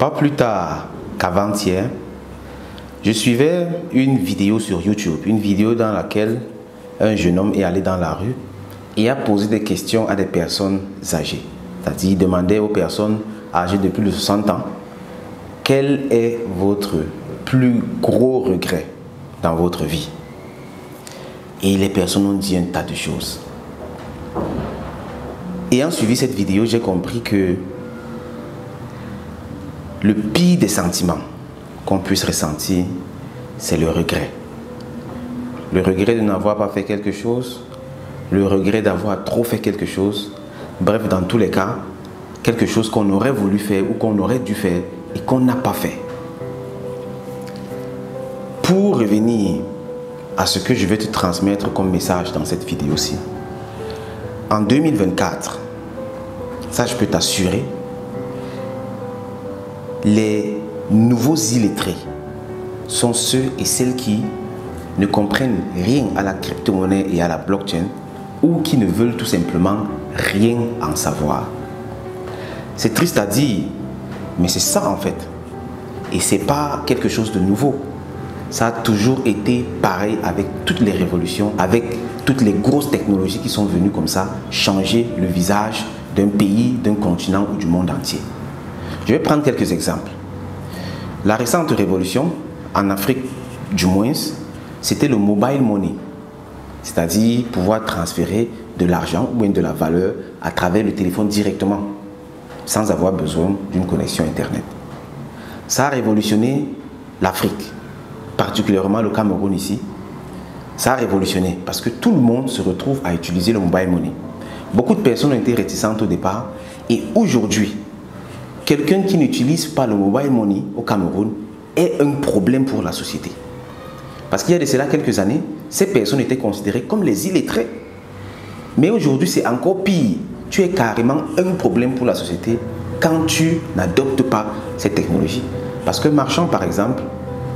Pas plus tard qu'avant-hier, je suivais une vidéo sur YouTube, une vidéo dans laquelle un jeune homme est allé dans la rue et a posé des questions à des personnes âgées. C'est-à-dire, il demandait aux personnes âgées de plus de 60 ans quel est votre plus gros regret dans votre vie. Et les personnes ont dit un tas de choses. Ayant suivi cette vidéo, j'ai compris que le pire des sentiments qu'on puisse ressentir, c'est le regret. Le regret de n'avoir pas fait quelque chose, le regret d'avoir trop fait quelque chose. Bref, dans tous les cas, quelque chose qu'on aurait voulu faire ou qu'on aurait dû faire et qu'on n'a pas fait. Pour revenir à ce que je vais te transmettre comme message dans cette vidéo-ci, en 2024, ça je peux t'assurer, les nouveaux illettrés sont ceux et celles qui ne comprennent rien à la crypto-monnaie et à la blockchain ou qui ne veulent tout simplement rien en savoir. C'est triste à dire, mais c'est ça en fait. Et c'est pas quelque chose de nouveau. Ça a toujours été pareil avec toutes les révolutions, avec toutes les grosses technologies qui sont venues comme ça changer le visage d'un pays, d'un continent ou du monde entier. Je vais prendre quelques exemples. La récente révolution, en Afrique du moins, c'était le mobile money. C'est-à-dire pouvoir transférer de l'argent ou de la valeur à travers le téléphone directement, sans avoir besoin d'une connexion Internet. Ça a révolutionné l'Afrique, particulièrement le Cameroun ici. Ça a révolutionné parce que tout le monde se retrouve à utiliser le mobile money. Beaucoup de personnes ont été réticentes au départ et aujourd'hui, quelqu'un qui n'utilise pas le mobile money au Cameroun est un problème pour la société. Parce qu'il y a de cela quelques années, ces personnes étaient considérées comme les illettrés. Mais aujourd'hui, c'est encore pire. Tu es carrément un problème pour la société quand tu n'adoptes pas cette technologie. Parce qu'un marchand, par exemple,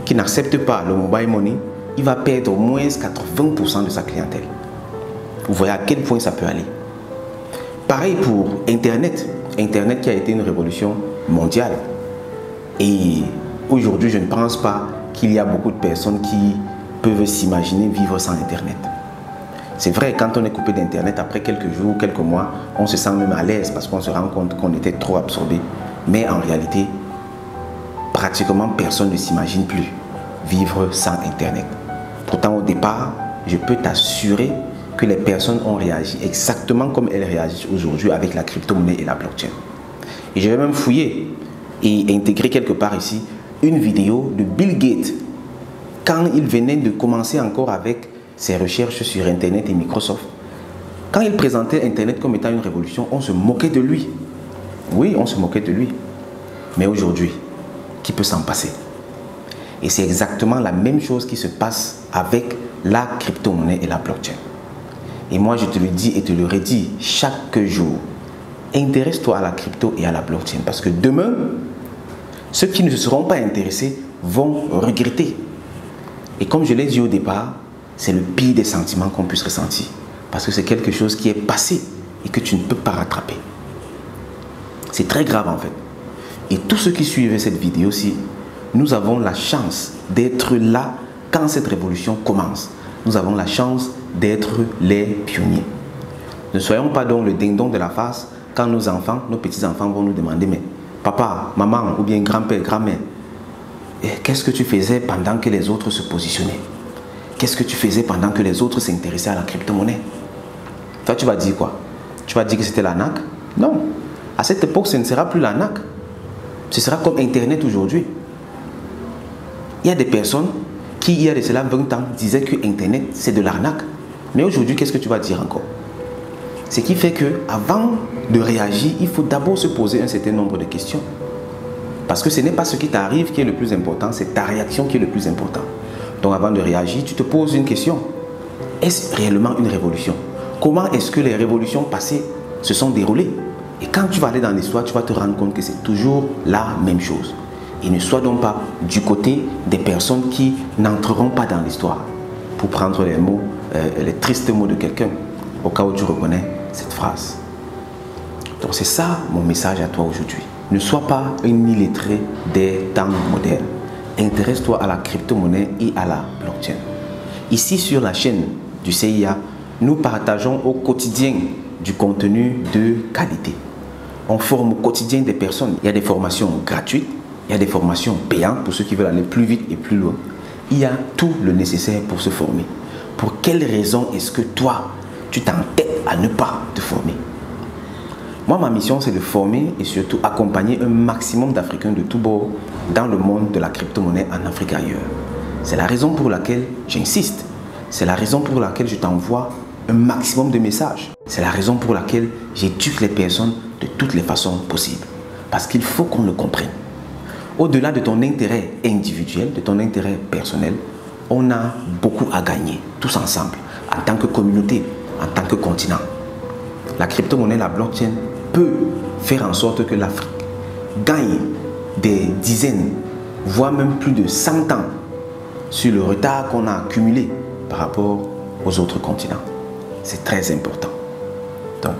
qui n'accepte pas le mobile money, il va perdre au moins 80% de sa clientèle. Vous voyez à quel point ça peut aller. Pareil pour Internet. Internet qui a été une révolution mondiale. Et aujourd'hui, je ne pense pas qu'il y a beaucoup de personnes qui peuvent s'imaginer vivre sans Internet. C'est vrai, quand on est coupé d'Internet, après quelques jours, quelques mois, on se sent même à l'aise parce qu'on se rend compte qu'on était trop absorbé. Mais en réalité, pratiquement personne ne s'imagine plus vivre sans Internet. Pourtant, au départ, je peux t'assurer que les personnes ont réagi exactement comme elles réagissent aujourd'hui avec la crypto-monnaie et la blockchain. Et je vais même fouiller et intégrer quelque part ici une vidéo de Bill Gates quand il venait de commencer encore avec ses recherches sur Internet et Microsoft. Quand il présentait Internet comme étant une révolution, on se moquait de lui. Oui, on se moquait de lui. Mais aujourd'hui, qui peut s'en passer? Et c'est exactement la même chose qui se passe avec la crypto-monnaie et la blockchain. Et moi, je te le dis et te le redis chaque jour. Intéresse-toi à la crypto et à la blockchain. Parce que demain, ceux qui ne se seront pas intéressés vont regretter. Et comme je l'ai dit au départ, c'est le pire des sentiments qu'on puisse ressentir. Parce que c'est quelque chose qui est passé et que tu ne peux pas rattraper. C'est très grave en fait. Et tous ceux qui suivaient cette vidéo-ci, nous avons la chance d'être là quand cette révolution commence. Nous avons la chance d'être les pionniers. Ne soyons pas donc le ding-dong de la face quand nos enfants, nos petits-enfants vont nous demander « Mais papa, maman ou bien grand-père, grand-mère, qu'est-ce que tu faisais pendant que les autres se positionnaient? Qu'est-ce que tu faisais pendant que les autres s'intéressaient à la crypto-monnaie » Toi, tu vas dire quoi? Tu vas dire que c'était l'arnaque? Non. À cette époque, ce ne sera plus l'arnaque. Ce sera comme Internet aujourd'hui. Il y a des personnes qui, il y a de cela 20 ans, disaient que Internet, c'est de l'arnaque. Mais aujourd'hui, qu'est-ce que tu vas dire encore? Ce qui fait qu'avant de réagir, il faut d'abord se poser un certain nombre de questions. Parce que ce n'est pas ce qui t'arrive qui est le plus important, c'est ta réaction qui est le plus important. Donc avant de réagir, tu te poses une question. Est-ce réellement une révolution? Comment est-ce que les révolutions passées se sont déroulées? Et quand tu vas aller dans l'histoire, tu vas te rendre compte que c'est toujours la même chose. Et ne sois donc pas du côté des personnes qui n'entreront pas dans l'histoire. Pour prendre les mots, les tristes mots de quelqu'un, au cas où tu reconnais cette phrase. Donc c'est ça mon message à toi aujourd'hui. Ne sois pas un illettré des temps modernes. Intéresse-toi à la crypto-monnaie et à la blockchain. Ici sur la chaîne du CIA, nous partageons au quotidien du contenu de qualité. On forme au quotidien des personnes. Il y a des formations gratuites, il y a des formations payantes pour ceux qui veulent aller plus vite et plus loin. Il y a tout le nécessaire pour se former. Pour quelle raison est-ce que toi, tu t'entêtes à ne pas te former? Moi, ma mission, c'est de former et surtout accompagner un maximum d'Africains de tous bords dans le monde de la crypto-monnaie en Afrique et ailleurs. C'est la raison pour laquelle j'insiste. C'est la raison pour laquelle je t'envoie un maximum de messages. C'est la raison pour laquelle j'éduque les personnes de toutes les façons possibles. Parce qu'il faut qu'on le comprenne. Au-delà de ton intérêt individuel, de ton intérêt personnel, on a beaucoup à gagner, tous ensemble, en tant que communauté, en tant que continent. La crypto-monnaie, la blockchain peut faire en sorte que l'Afrique gagne des dizaines, voire même plus de 100 ans sur le retard qu'on a accumulé par rapport aux autres continents. C'est très important. Donc,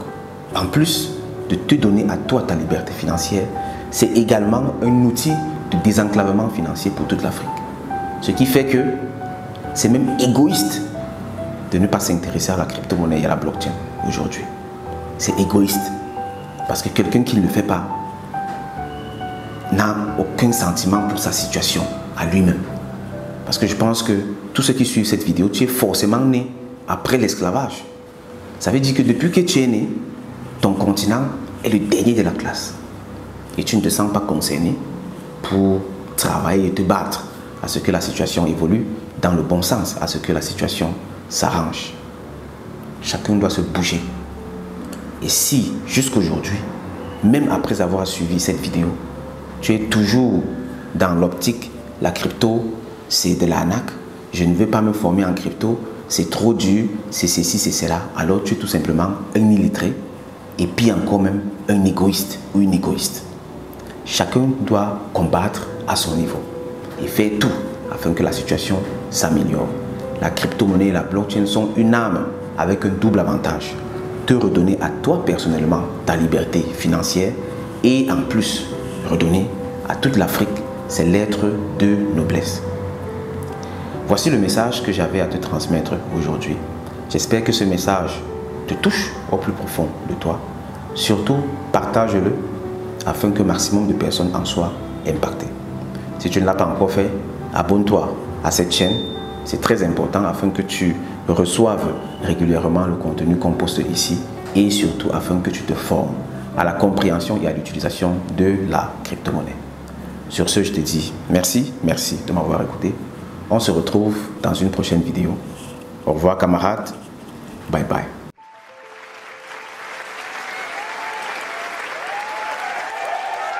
en plus de te donner à toi ta liberté financière, c'est également un outil de désenclavement financier pour toute l'Afrique. Ce qui fait que c'est même égoïste de ne pas s'intéresser à la crypto-monnaie et à la blockchain aujourd'hui. C'est égoïste parce que quelqu'un qui ne le fait pas n'a aucun sentiment pour sa situation à lui-même. Parce que je pense que tous ceux qui suivent cette vidéo, tu es forcément né après l'esclavage. Ça veut dire que depuis que tu es né, ton continent est le dernier de la classe. Et tu ne te sens pas concerné pour travailler et te battre à ce que la situation évolue dans le bon sens, à ce que la situation s'arrange. Chacun doit se bouger. Et si, jusqu'aujourd'hui, même après avoir suivi cette vidéo, tu es toujours dans l'optique, la crypto, c'est de l'arnaque, je ne veux pas me former en crypto, c'est trop dur, c'est ceci, c'est cela, alors tu es tout simplement un illettré et puis encore même un égoïste ou une égoïste. Chacun doit combattre à son niveau et faire tout afin que la situation s'améliore. La crypto-monnaie et la blockchain sont une arme avec un double avantage. Te redonner à toi personnellement ta liberté financière et en plus redonner à toute l'Afrique ses lettres de noblesse. Voici le message que j'avais à te transmettre aujourd'hui. J'espère que ce message te touche au plus profond de toi. Surtout, partage-le afin que maximum de personnes en soient impactées. Si tu ne l'as pas encore fait, abonne-toi à cette chaîne. C'est très important afin que tu reçoives régulièrement le contenu qu'on poste ici et surtout afin que tu te formes à la compréhension et à l'utilisation de la crypto-monnaie. Sur ce, je te dis merci de m'avoir écouté. On se retrouve dans une prochaine vidéo. Au revoir camarades. Bye bye.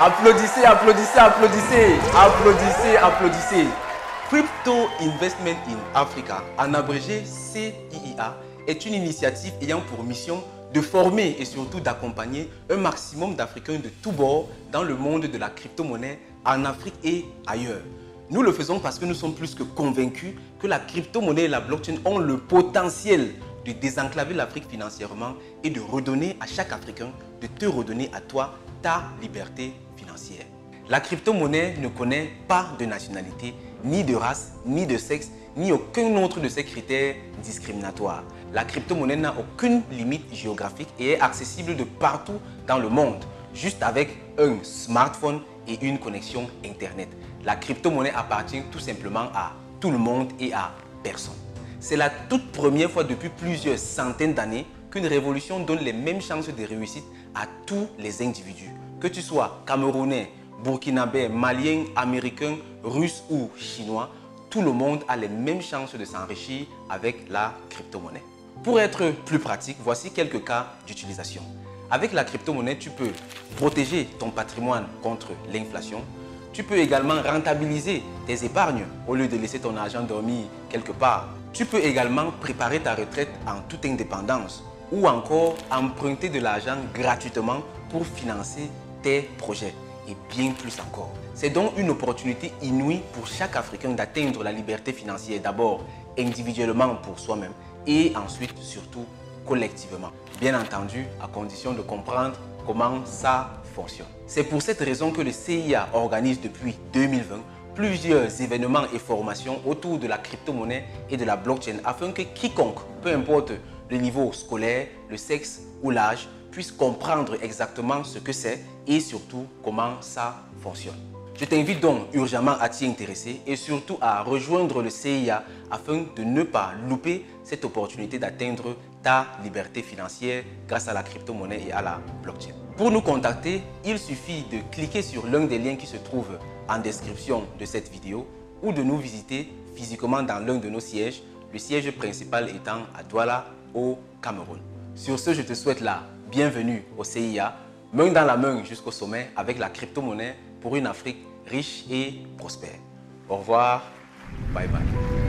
Applaudissez, applaudissez, applaudissez, applaudissez, applaudissez. Crypto Investment in Africa, en abrégé CIIA, est une initiative ayant pour mission de former et surtout d'accompagner un maximum d'Africains de tous bords dans le monde de la crypto-monnaie en Afrique et ailleurs. Nous le faisons parce que nous sommes plus que convaincus que la crypto-monnaie et la blockchain ont le potentiel de désenclaver l'Afrique financièrement et de redonner à chaque Africain, de te redonner à toi ta liberté financière. La crypto-monnaie ne connaît pas de nationalité, ni de race, ni de sexe, ni aucun autre de ces critères discriminatoires. La crypto-monnaie n'a aucune limite géographique et est accessible de partout dans le monde, juste avec un smartphone et une connexion Internet. La crypto-monnaie appartient tout simplement à tout le monde et à personne. C'est la toute première fois depuis plusieurs centaines d'années qu'une révolution donne les mêmes chances de réussite à tous les individus. Que tu sois camerounais, burkinabé, malien, américain, russe ou chinois, tout le monde a les mêmes chances de s'enrichir avec la crypto-monnaie. Pour être plus pratique, voici quelques cas d'utilisation. Avec la crypto-monnaie, tu peux protéger ton patrimoine contre l'inflation. Tu peux également rentabiliser tes épargnes au lieu de laisser ton argent dormir quelque part. Tu peux également préparer ta retraite en toute indépendance ou encore emprunter de l'argent gratuitement pour financer tes projets et bien plus encore. C'est donc une opportunité inouïe pour chaque Africain d'atteindre la liberté financière, d'abord individuellement pour soi-même et ensuite surtout collectivement. Bien entendu, à condition de comprendre comment ça fonctionne. C'est pour cette raison que le CIA organise depuis 2020 plusieurs événements et formations autour de la crypto-monnaie et de la blockchain afin que quiconque, peu importe le niveau scolaire, le sexe ou l'âge, puisse comprendre exactement ce que c'est et surtout comment ça fonctionne. Je t'invite donc urgemment à t'y intéresser et surtout à rejoindre le CIA afin de ne pas louper cette opportunité d'atteindre ta liberté financière grâce à la crypto-monnaie et à la blockchain. Pour nous contacter, il suffit de cliquer sur l'un des liens qui se trouve en description de cette vidéo ou de nous visiter physiquement dans l'un de nos sièges, le siège principal étant à Douala au Cameroun. Sur ce, je te souhaite la bienvenue au CIA, main dans la main jusqu'au sommet avec la crypto-monnaie pour une Afrique riche et prospère. Au revoir, bye bye.